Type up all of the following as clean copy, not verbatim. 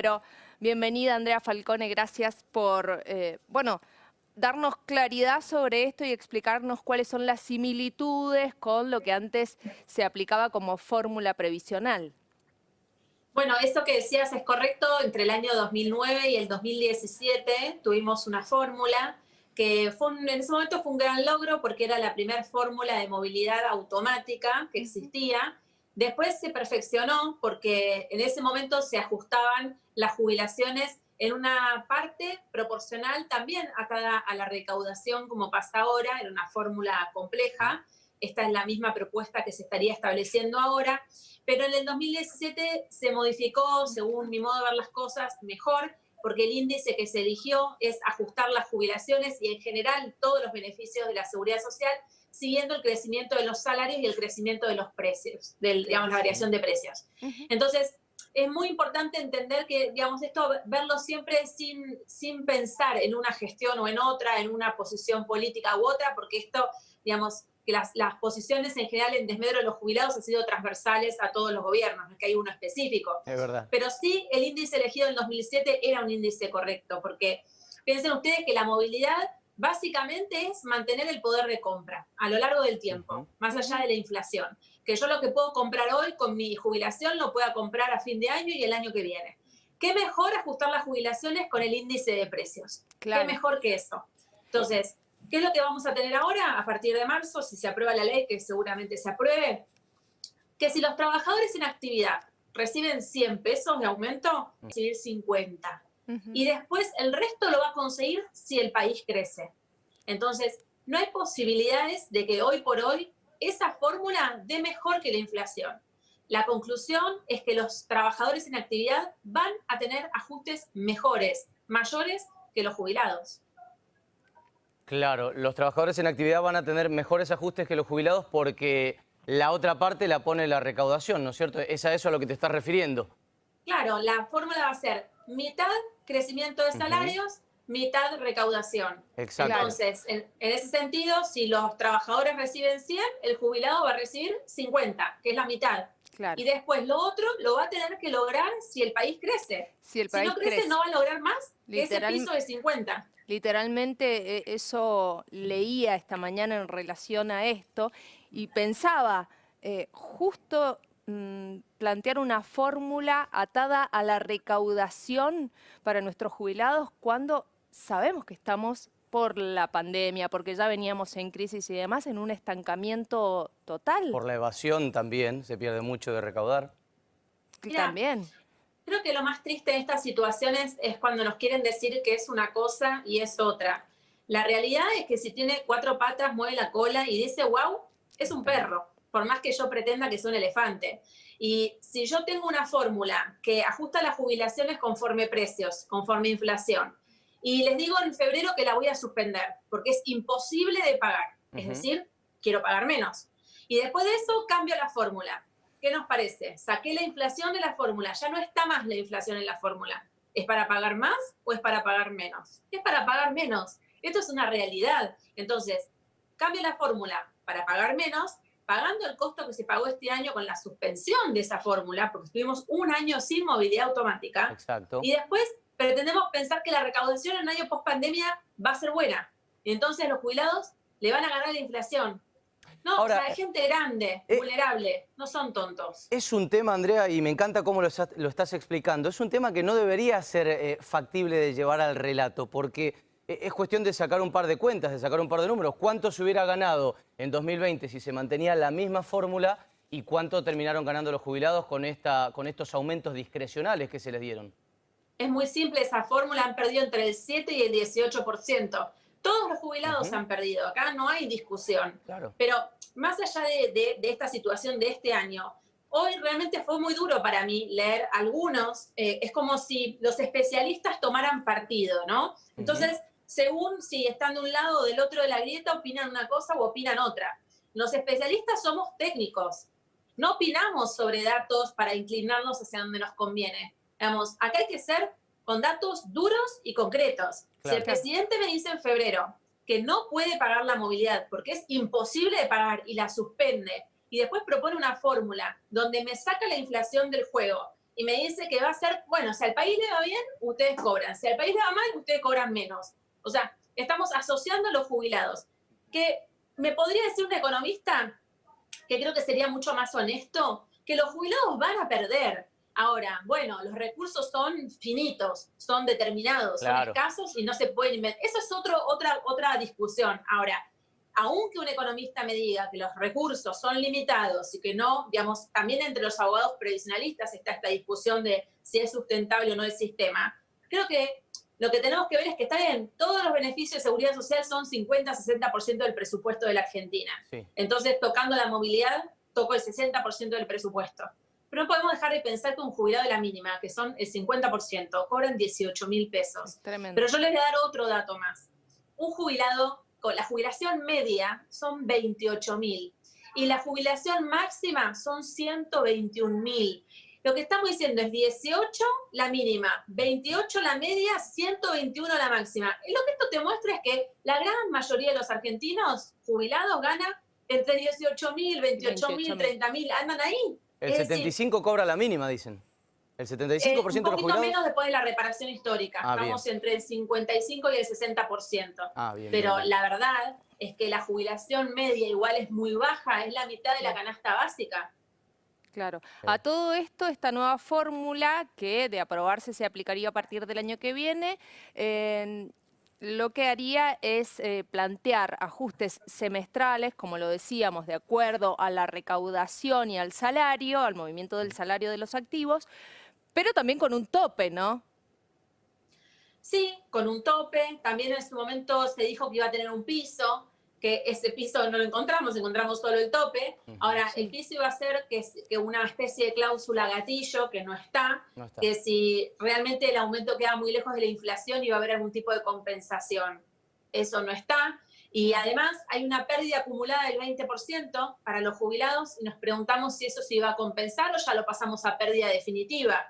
Pero bienvenida, Andrea Falcone, gracias por, darnos claridad sobre esto y explicarnos cuáles son las similitudes con lo que antes se aplicaba como fórmula previsional. Bueno, eso que decías es correcto. Entre el año 2009 y el 2017 tuvimos una fórmula que en ese momento fue un gran logro porque era la primera fórmula de movilidad automática que existía. Después se perfeccionó porque en ese momento se ajustaban las jubilaciones en una parte proporcional también atada a la recaudación como pasa ahora, era una fórmula compleja. Esta es la misma propuesta que se estaría estableciendo ahora, pero en el 2017 se modificó, según mi modo de ver las cosas, mejor, porque el índice que se eligió es ajustar las jubilaciones y en general todos los beneficios de la seguridad social, siguiendo el crecimiento de los salarios y el crecimiento de los precios, digamos, la variación de precios. Entonces, es muy importante entender que, digamos, esto, verlo siempre sin pensar en una gestión o en otra, en una posición política u otra, porque esto, digamos, que las posiciones en general en desmedro de los jubilados han sido transversales a todos los gobiernos, no es que hay uno específico. Es verdad. Pero sí, el índice elegido en 2007 era un índice correcto, porque piensen ustedes que la movilidad básicamente es mantener el poder de compra a lo largo del tiempo, más allá de la inflación. Que yo lo que puedo comprar hoy con mi jubilación lo pueda comprar a fin de año y el año que viene. ¿Qué mejor ajustar las jubilaciones con el índice de precios? Claro. ¿Qué mejor que eso? Entonces, ¿qué es lo que vamos a tener ahora? A partir de marzo, si se aprueba la ley, que seguramente se apruebe, que si los trabajadores en actividad reciben 100 pesos de aumento, van a recibir 50. Y después el resto lo va a conseguir si el país crece. Entonces, no hay posibilidades de que hoy por hoy esa fórmula dé mejor que la inflación. La conclusión es que los trabajadores en actividad van a tener ajustes mejores, mayores que los jubilados. Claro, los trabajadores en actividad van a tener mejores ajustes que los jubilados porque la otra parte la pone la recaudación, ¿no es cierto? ¿Es a eso a lo que te estás refiriendo? Claro, la fórmula va a ser mitad crecimiento de salarios, mitad recaudación. Exacto. Entonces, en ese sentido, si los trabajadores reciben 100, el jubilado va a recibir 50, que es la mitad. Claro. Y después lo otro lo va a tener que lograr si el país crece. Si no crece, no va a lograr más que ese piso de 50. Literalmente eso leía esta mañana en relación a esto y pensaba justo plantear una fórmula atada a la recaudación para nuestros jubilados cuando sabemos que estamos por la pandemia, porque ya veníamos en crisis y demás, en un estancamiento total. Por la evasión también, se pierde mucho de recaudar. Mirá, también. Creo que lo más triste de estas situaciones es cuando nos quieren decir que es una cosa y es otra. La realidad es que si tiene 4 patas, mueve la cola y dice, wow, es un perro, por más que yo pretenda que sea un elefante. Y si yo tengo una fórmula que ajusta las jubilaciones conforme precios, conforme inflación, y les digo en febrero que la voy a suspender, porque es imposible de pagar, es decir, quiero pagar menos. Y después de eso cambio la fórmula. ¿Qué nos parece? Saqué la inflación de la fórmula, ya no está más la inflación en la fórmula. ¿Es para pagar más o es para pagar menos? Es para pagar menos. Esto es una realidad. Entonces, cambio la fórmula para pagar menos, pagando el costo que se pagó este año con la suspensión de esa fórmula, porque estuvimos un año sin movilidad automática. Exacto. Y después pretendemos pensar que la recaudación en el año post pandemia va a ser buena. Y entonces los jubilados le van a ganar la inflación. No, ahora, o sea, hay gente grande, vulnerable, no son tontos. Es un tema, Andrea, y me encanta cómo lo estás explicando, es un tema que no debería ser factible de llevar al relato, porque es cuestión de sacar un par de cuentas, de sacar un par de números. ¿Cuánto se hubiera ganado en 2020 si se mantenía la misma fórmula y cuánto terminaron ganando los jubilados con estos aumentos discrecionales que se les dieron? Es muy simple esa fórmula, han perdido entre el 7 y el 18%. Todos los jubilados han perdido, acá no hay discusión. Claro. Pero más allá de esta situación de este año, hoy realmente fue muy duro para mí leer algunos, es como si los especialistas tomaran partido, ¿no? Entonces, según si están de un lado o del otro de la grieta, opinan una cosa o opinan otra. Los especialistas somos técnicos, no opinamos sobre datos para inclinarnos hacia donde nos conviene. Digamos, acá hay que ser con datos duros y concretos. Claro. Si el presidente me dice en febrero que no puede pagar la movilidad porque es imposible de pagar y la suspende, y después propone una fórmula donde me saca la inflación del juego y me dice que va a ser, bueno, si al país le va bien, ustedes cobran. Si al país le va mal, ustedes cobran menos. O sea, estamos asociando a los jubilados. Que me podría decir un economista, que creo que sería mucho más honesto, que los jubilados van a perder. Ahora, bueno, los recursos son finitos, son determinados, son escasos y no se pueden inventar. Eso es otra discusión. Ahora, aunque un economista me diga que los recursos son limitados y que no, digamos, también entre los abogados previsionalistas está esta discusión de si es sustentable o no el sistema, creo que lo que tenemos que ver es que está bien, todos los beneficios de seguridad social son 50-60% del presupuesto de la Argentina. Sí. Entonces, tocando la movilidad, toco el 60% del presupuesto. Pero no podemos dejar de pensar que un jubilado de la mínima, que son el 50%, cobran 18.000 pesos. Pero yo les voy a dar otro dato más. Un jubilado con la jubilación media son 28.000 y la jubilación máxima son 121.000. Lo que estamos diciendo es 18 la mínima, 28 la media, 121 la máxima. Y lo que esto te muestra es que la gran mayoría de los argentinos jubilados gana entre 18.000, 28.000, 30.000, andan ahí. El 75 cobra la mínima, dicen. El 75% de los jubilados. Un poquito menos después de la reparación histórica. Estamos bien. entre el 55 y el 60%. Bien, Pero bien. la verdad es que la jubilación media igual es muy baja, es la mitad de la canasta básica. Claro. A todo esto, esta nueva fórmula que de aprobarse se aplicaría a partir del año que viene, lo que haría es plantear ajustes semestrales, como lo decíamos, de acuerdo a la recaudación y al salario, al movimiento del salario de los activos, pero también con un tope, ¿no? Sí, con un tope. También en su momento se dijo que iba a tener un piso, que ese piso no lo encontramos solo el tope. Ahora, sí. El piso iba a ser que una especie de cláusula gatillo, que no está, que si realmente el aumento queda muy lejos de la inflación iba a haber algún tipo de compensación. Eso no está. Y además hay una pérdida acumulada del 20% para los jubilados y nos preguntamos si eso se iba a compensar o ya lo pasamos a pérdida definitiva.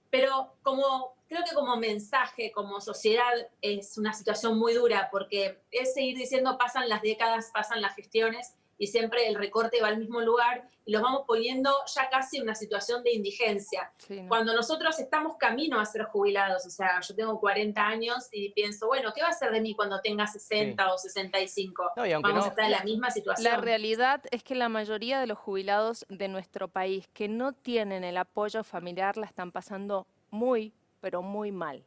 Pero creo que como mensaje, como sociedad, es una situación muy dura porque es seguir diciendo pasan las décadas, pasan las gestiones y siempre el recorte va al mismo lugar y los vamos poniendo ya casi en una situación de indigencia. Sí, ¿no? Cuando nosotros estamos camino a ser jubilados, o sea, yo tengo 40 años y pienso, bueno, ¿qué va a ser de mí cuando tenga 60 o 65? No, y vamos a estar en la misma situación. La realidad es que la mayoría de los jubilados de nuestro país que no tienen el apoyo familiar la están pasando muy, pero muy mal.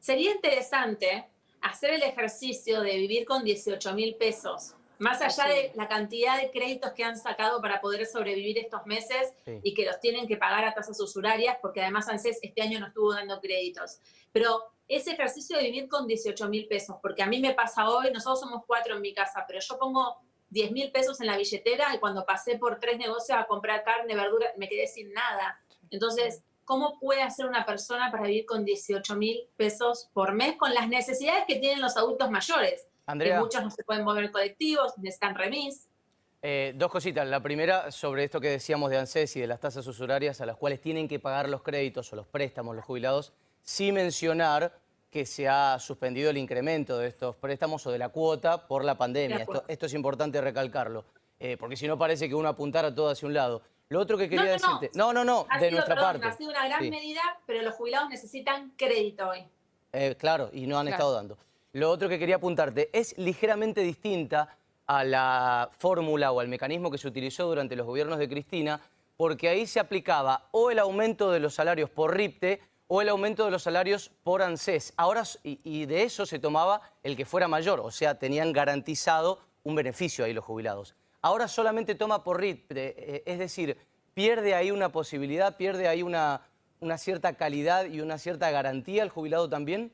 Sería interesante hacer el ejercicio de vivir con 18.000 pesos, más allá de la cantidad de créditos que han sacado para poder sobrevivir estos meses y que los tienen que pagar a tasas usurarias, porque además ANSES este año no estuvo dando créditos. Pero ese ejercicio de vivir con 18.000 pesos, porque a mí me pasa hoy, nosotros somos 4 en mi casa, pero yo pongo 10.000 pesos en la billetera y cuando pasé por 3 negocios a comprar carne, verdura, me quedé sin nada. Entonces, ¿cómo puede hacer una persona para vivir con 18.000 pesos por mes con las necesidades que tienen los adultos mayores? Andrea, que muchos no se pueden mover colectivos, necesitan remis. Dos cositas. La primera, sobre esto que decíamos de ANSES y de las tasas usurarias a las cuales tienen que pagar los créditos o los préstamos los jubilados, sin mencionar que se ha suspendido el incremento de estos préstamos o de la cuota por la pandemia. Esto es importante recalcarlo, porque si no parece que uno apuntara todo hacia un lado. Lo otro que quería decirte... No, de nuestra parte. Ha sido una gran medida, pero los jubilados necesitan crédito hoy. Claro, y no han estado dando. Lo otro que quería apuntarte es ligeramente distinta a la fórmula o al mecanismo que se utilizó durante los gobiernos de Cristina, porque ahí se aplicaba o el aumento de los salarios por RIPTE o el aumento de los salarios por ANSES. Ahora, y de eso se tomaba el que fuera mayor, o sea, tenían garantizado un beneficio ahí los jubilados. Ahora solamente toma por RIPTE, es decir, pierde ahí una posibilidad, pierde ahí una cierta calidad y una cierta garantía el jubilado también.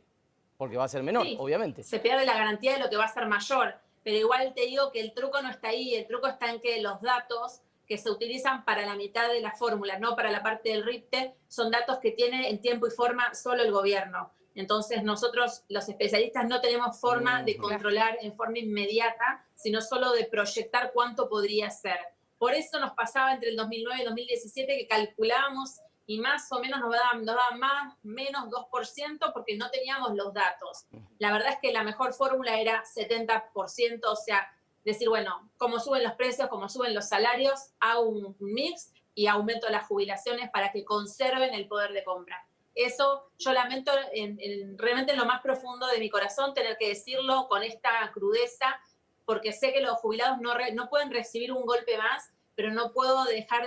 Porque va a ser menor, obviamente. Se pierde la garantía de lo que va a ser mayor, pero igual te digo que el truco no está ahí, el truco está en que los datos que se utilizan para la mitad de la fórmula, no para la parte del RIPTE, son datos que tiene en tiempo y forma solo el gobierno. Entonces nosotros, los especialistas, no tenemos forma de controlar en forma inmediata, sino solo de proyectar cuánto podría ser. Por eso nos pasaba entre el 2009 y el 2017 que calculábamos y más o menos nos daba más, menos 2% porque no teníamos los datos. La verdad es que la mejor fórmula era 70%, o sea, decir, bueno, como suben los precios, como suben los salarios, hago un mix, y aumento de las jubilaciones para que conserven el poder de compra. Eso yo lamento realmente en lo más profundo de mi corazón tener que decirlo con esta crudeza, porque sé que los jubilados no pueden recibir un golpe más, pero no puedo dejar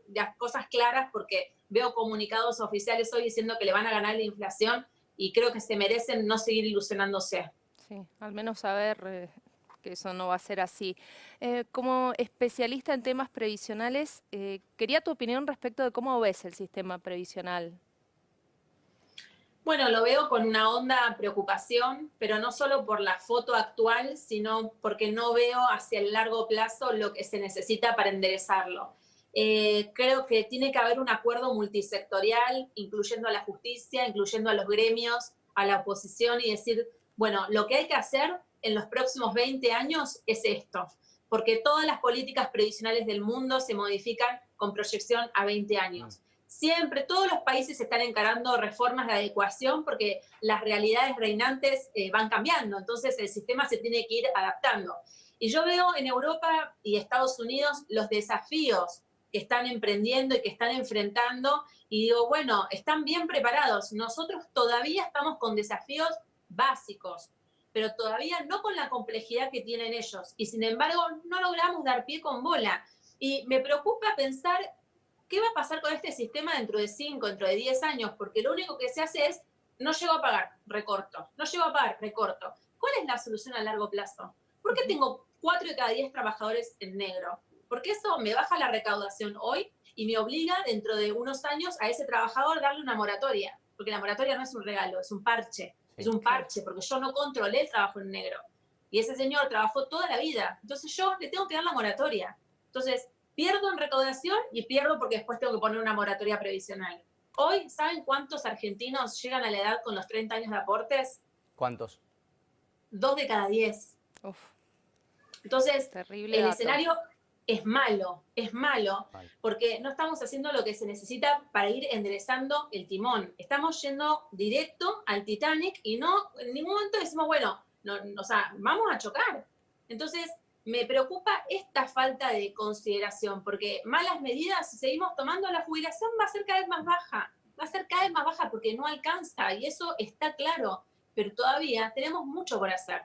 las cosas claras porque veo comunicados oficiales hoy diciendo que le van a ganar la inflación y creo que se merecen no seguir ilusionándose. Sí, al menos saber que eso no va a ser así. Como especialista en temas previsionales, quería tu opinión respecto de cómo ves el sistema previsional. Bueno, lo veo con una honda preocupación, pero no solo por la foto actual, sino porque no veo hacia el largo plazo lo que se necesita para enderezarlo. Creo que tiene que haber un acuerdo multisectorial, incluyendo a la justicia, incluyendo a los gremios, a la oposición, y decir, bueno, lo que hay que hacer en los próximos 20 años es esto, porque todas las políticas previsionales del mundo se modifican con proyección a 20 años. Siempre, todos los países están encarando reformas de adecuación porque las realidades reinantes van cambiando, entonces el sistema se tiene que ir adaptando. Y yo veo en Europa y Estados Unidos los desafíos que están emprendiendo y que están enfrentando, y digo, bueno, están bien preparados. Nosotros todavía estamos con desafíos básicos, pero todavía no con la complejidad que tienen ellos. Y sin embargo, no logramos dar pie con bola. Y me preocupa pensar qué va a pasar con este sistema dentro de 5, dentro de 10 años, porque lo único que se hace es, no llego a pagar, recorto. No llego a pagar, recorto. ¿Cuál es la solución a largo plazo? ¿Por qué tengo 4 de cada 10 trabajadores en negro? Porque eso me baja la recaudación hoy y me obliga dentro de unos años a ese trabajador darle una moratoria, porque la moratoria no es un regalo, es un parche. Es un parche, porque yo no controlé el trabajo en negro. Y ese señor trabajó toda la vida. Entonces yo le tengo que dar la moratoria. Entonces pierdo en recaudación y pierdo porque después tengo que poner una moratoria previsional. Hoy, ¿saben cuántos argentinos llegan a la edad con los 30 años de aportes? ¿Cuántos? 2 de cada 10. Uf, Entonces, terrible el dato. escenario es malo, porque no estamos haciendo lo que se necesita para ir enderezando el timón. Estamos yendo directo al Titanic y no en ningún momento decimos, bueno, no, o sea, vamos a chocar. Entonces, me preocupa esta falta de consideración, porque malas medidas, si seguimos tomando, la jubilación va a ser cada vez más baja. Va a ser cada vez más baja porque no alcanza, y eso está claro, pero todavía tenemos mucho por hacer.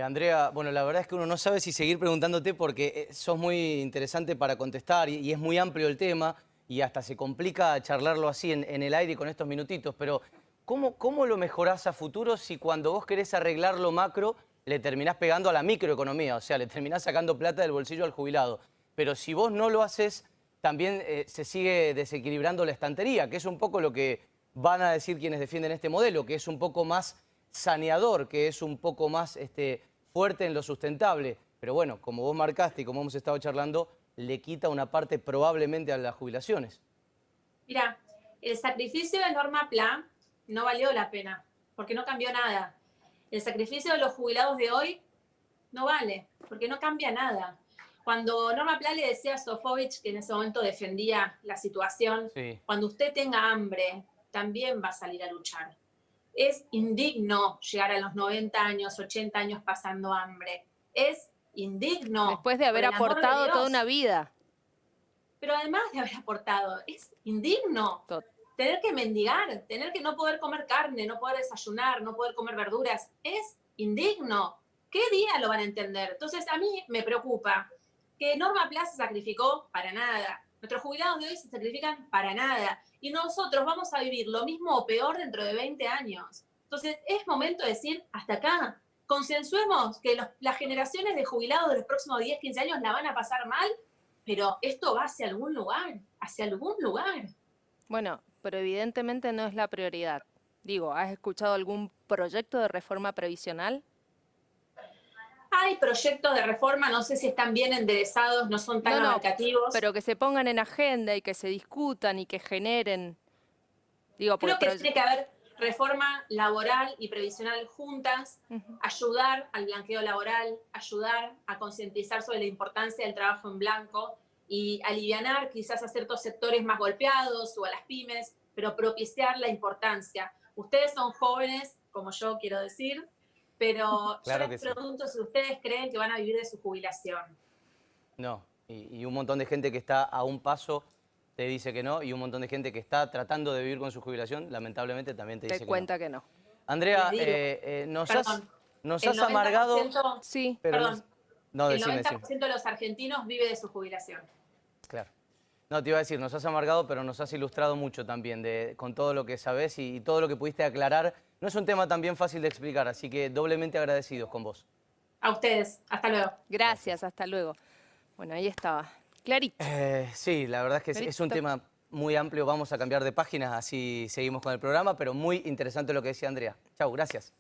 Andrea, bueno, la verdad es que uno no sabe si seguir preguntándote porque sos muy interesante para contestar y es muy amplio el tema y hasta se complica charlarlo así en el aire con estos minutitos, pero ¿cómo lo mejorás a futuro si cuando vos querés arreglar lo macro le terminás pegando a la microeconomía? O sea, le terminás sacando plata del bolsillo al jubilado. Pero si vos no lo haces, también se sigue desequilibrando la estantería, que es un poco lo que van a decir quienes defienden este modelo, que es un poco más saneador, que es un poco más fuerte en lo sustentable. Pero bueno, como vos marcaste y como hemos estado charlando, le quita una parte probablemente a las jubilaciones. Mira, el sacrificio de Norma Pla no valió la pena, porque no cambió nada. El sacrificio de los jubilados de hoy no vale, porque no cambia nada. Cuando Norma Pla le decía a Sofovich, que en ese momento defendía la situación, Sí. cuando usted tenga hambre, también va a salir a luchar. Es indigno llegar a los 90 años, 80 años pasando hambre. Es indigno. Después de haber por el amor de aportado Dios. toda una vida. Pero además de haber aportado, es indigno. Tener que mendigar, tener que no poder comer carne, no poder desayunar, no poder comer verduras, es indigno. ¿Qué día lo van a entender? Entonces a mí me preocupa que Norma Pla se sacrificó para nada. Nuestros jubilados de hoy se sacrifican para nada. Y nosotros vamos a vivir lo mismo o peor dentro de 20 años. Entonces es momento de decir, hasta acá. Consensuemos que las generaciones de jubilados de los próximos 10, 15 años la van a pasar mal, pero esto va hacia algún lugar, hacia algún lugar. Bueno, pero evidentemente no es la prioridad. Digo, ¿has escuchado algún proyecto de reforma previsional? Hay proyectos de reforma, no sé si están bien enderezados, no son tan abarcativos. Pero que se pongan en agenda y que se discutan y que generen. Digo, creo que tiene que haber reforma laboral y previsional juntas, ayudar al blanqueo laboral, ayudar a concientizar sobre la importancia del trabajo en blanco y alivianar quizás a ciertos sectores más golpeados o a las pymes, pero propiciar la importancia. Ustedes son jóvenes, como yo quiero decir, pero claro yo les que sí. pregunto si ustedes creen que van a vivir de su jubilación. No, Y un montón de gente que está a un paso te dice que no, y un montón de gente que está tratando de vivir con su jubilación, lamentablemente también te dice que no. Te cuenta que no. Andrea, Les digo, nos perdón, has amargado... 90%, Sí. Pero perdón, no, el decime, 90% de los argentinos vive de su jubilación. Claro. No, te iba a decir, nos has amargado, pero nos has ilustrado mucho también con todo lo que sabés y todo lo que pudiste aclarar. No es un tema también fácil de explicar, así que doblemente agradecidos con vos. A ustedes, hasta luego. Gracias, hasta luego. Bueno, ahí estaba. Clarito. Sí, la verdad es que es un tema muy amplio. Vamos a cambiar de página, así seguimos con el programa, pero muy interesante lo que decía Andrea. Chau, gracias.